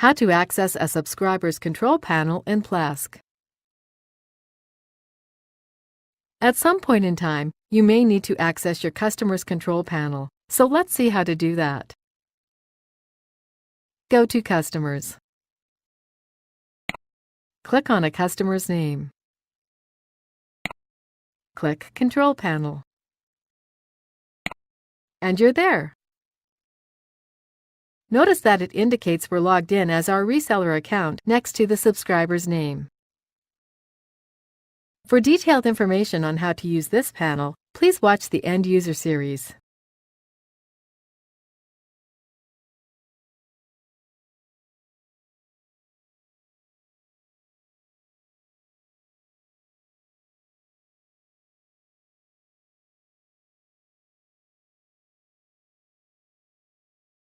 How to access a subscriber's control panel in Plesk. At some point in time, you may need to access your customer's control panel, so let's see how to do that. Go to Customers. Click on a customer's name. Click Control Panel. And you're there. Notice that it indicates we're logged in as our reseller account next to the subscriber's name. For detailed information on how to use this panel, please watch the End User series.